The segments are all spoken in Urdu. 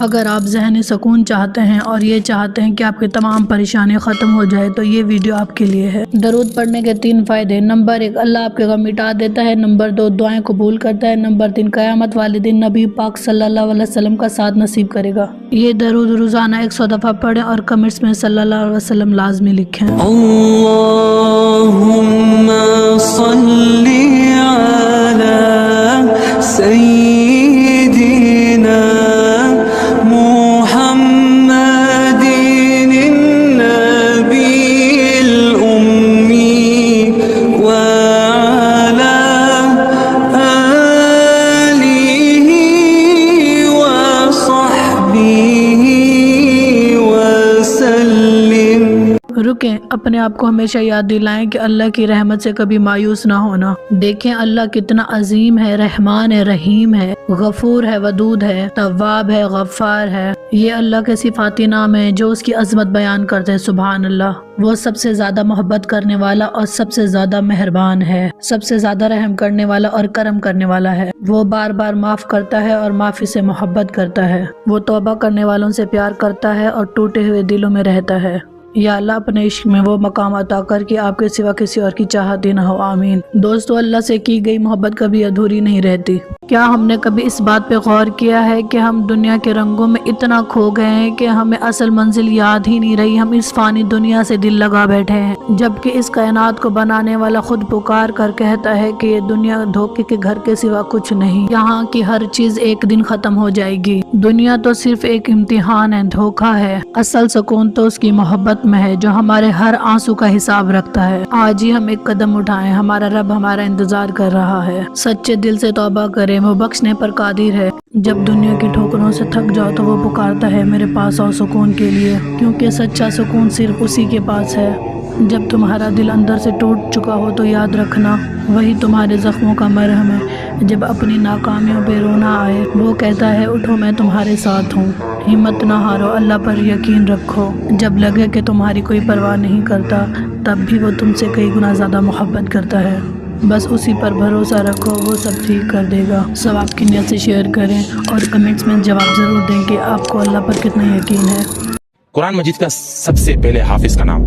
اگر آپ ذہنی سکون چاہتے ہیں اور یہ چاہتے ہیں کہ آپ کی تمام پریشانی ختم ہو جائے تو یہ ویڈیو آپ کے لیے ہے۔ درود پڑھنے کے 3 فائدے۔ نمبر 1، اللہ آپ کے غم مٹا دیتا ہے۔ نمبر 2، دعائیں قبول کرتا ہے۔ نمبر 3، قیامت والے دن نبی پاک صلی اللہ علیہ وسلم کا ساتھ نصیب کرے گا۔ یہ درود روزانہ 100 دفعہ پڑھیں اور کمنٹس میں صلی اللہ علیہ وسلم لازمی لکھیں۔ اللہم صلی علی سیدنا محمد النبی الأمی وعلی آلہ وصحبہ وسلم۔ رکیں، اپنے آپ کو ہمیشہ یاد دلائیں کہ اللہ کی رحمت سے کبھی مایوس نہ ہونا۔ دیکھیں اللہ کتنا عظیم ہے، رحمان ہے، رحیم ہے، غفور ہے، ودود ہے، تواب ہے، غفار ہے۔ یہ اللہ کے صفاتی نام ہیں جو اس کی عظمت بیان کرتے ہیں۔ سبحان اللہ، وہ سب سے زیادہ محبت کرنے والا اور سب سے زیادہ مہربان ہے، سب سے زیادہ رحم کرنے والا اور کرم کرنے والا ہے۔ وہ بار بار معاف کرتا ہے اور معافی سے محبت کرتا ہے۔ وہ توبہ کرنے والوں سے پیار کرتا ہے اور ٹوٹے ہوئے دلوں میں رہتا ہے۔ یا اللہ اپنے عشق میں وہ مقام عطا کر کے آپ کے سوا کسی اور کی چاہت ہی نہ ہو، آمین۔ دوستو، اللہ سے کی گئی محبت کبھی ادھوری نہیں رہتی۔ کیا ہم نے کبھی اس بات پہ غور کیا ہے کہ ہم دنیا کے رنگوں میں اتنا کھو گئے ہیں کہ ہمیں اصل منزل یاد ہی نہیں رہی؟ ہم اس فانی دنیا سے دل لگا بیٹھے ہیں، جبکہ اس کائنات کو بنانے والا خود پکار کر کہتا ہے کہ یہ دنیا دھوکے کے گھر کے سوا کچھ نہیں، یہاں کی ہر چیز ایک دن ختم ہو جائے گی۔ دنیا تو صرف ایک امتحان ہے، دھوکہ ہے۔ اصل سکون تو اس کی محبت میں ہے جو ہمارے ہر آنسو کا حساب رکھتا ہے۔ آج ہی ہم ایک قدم اٹھائیں، ہمارا رب ہمارا انتظار کر رہا ہے۔ سچے دل سے توبہ کریں، وہ بخشنے پر قادر ہے۔ جب دنیا کی ٹھوکروں سے تھک جاؤ تو وہ پکارتا ہے میرے پاس آؤ سکون کے لیے، کیونکہ سچا سکون صرف اسی کے پاس ہے۔ جب تمہارا دل اندر سے ٹوٹ چکا ہو تو یاد رکھنا وہی تمہارے زخموں کا مرہم ہے۔ جب اپنی ناکامیوں پہ رونا آئے وہ کہتا ہے اٹھو میں تمہارے ساتھ ہوں۔ ہمت نہ ہارو، اللہ پر یقین رکھو۔ جب لگے کہ تمہاری کوئی پرواہ نہیں کرتا تب بھی وہ تم سے کئی گنا زیادہ محبت کرتا ہے۔ بس اسی پر بھروسہ رکھو، وہ سب ٹھیک کر دے گا۔ سب آپ کی نیت سے شیئر کریں اور کمنٹس میں جواب ضرور دیں کہ آپ کو اللہ پر کتنا یقین ہے۔ قرآن مجید کا سب سے پہلے حافظ کا نام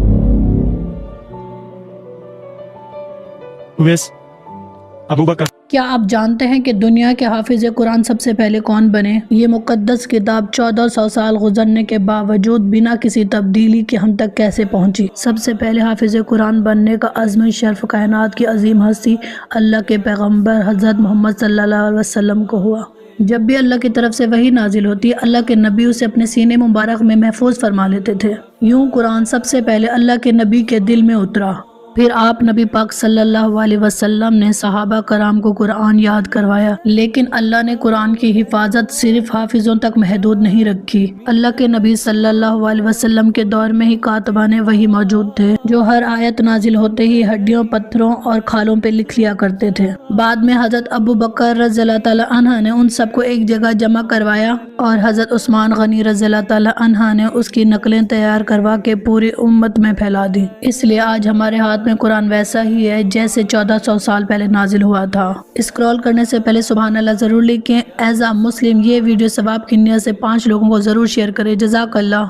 ابو بکر۔ کیا آپ جانتے ہیں کہ دنیا کے حافظ قرآن سب سے پہلے کون بنے؟ یہ مقدس کتاب 1400 سال گزرنے کے باوجود بنا کسی تبدیلی کے ہم تک کیسے پہنچی؟ سب سے پہلے حافظ قرآن بننے کا عزم شرف کائنات کی عظیم ہستی اللہ کے پیغمبر حضرت محمد صلی اللہ علیہ وسلم کو ہوا۔ جب بھی اللہ کی طرف سے وحی نازل ہوتی اللہ کے نبی اسے اپنے سینے مبارک میں محفوظ فرما لیتے تھے۔ یوں قرآن سب سے پہلے اللہ کے نبی کے دل میں اترا، پھر آپ نبی پاک صلی اللہ علیہ وسلم نے صحابہ کرام کو قرآن یاد کروایا، لیکن اللہ نے قرآن کی حفاظت صرف حافظوں تک محدود نہیں رکھی۔ اللہ کے نبی صلی اللہ علیہ وسلم کے دور میں ہی کاتبان وحی موجود تھے جو ہر آیت نازل ہوتے ہی ہڈیوں، پتھروں اور کھالوں پہ لکھ لیا کرتے تھے۔ بعد میں حضرت ابو بکر رضی اللہ تعالی عنہ نے ان سب کو ایک جگہ جمع کروایا اور حضرت عثمان غنی رضی اللہ تعالی عنہ نے اس کی نقلیں تیار کروا کے پوری امت میں پھیلا دی۔ اس لیے آج ہمارے ہاتھ میں قرآن ویسا ہی ہے جیسے 1400 سال پہلے نازل ہوا تھا۔ اسکرول کرنے سے پہلے سبحان اللہ ضرور لکھیں۔ ایز اے مسلم یہ ویڈیو ثواب کی نیت سے 5 لوگوں کو ضرور شیئر کریں۔ جزاک اللہ۔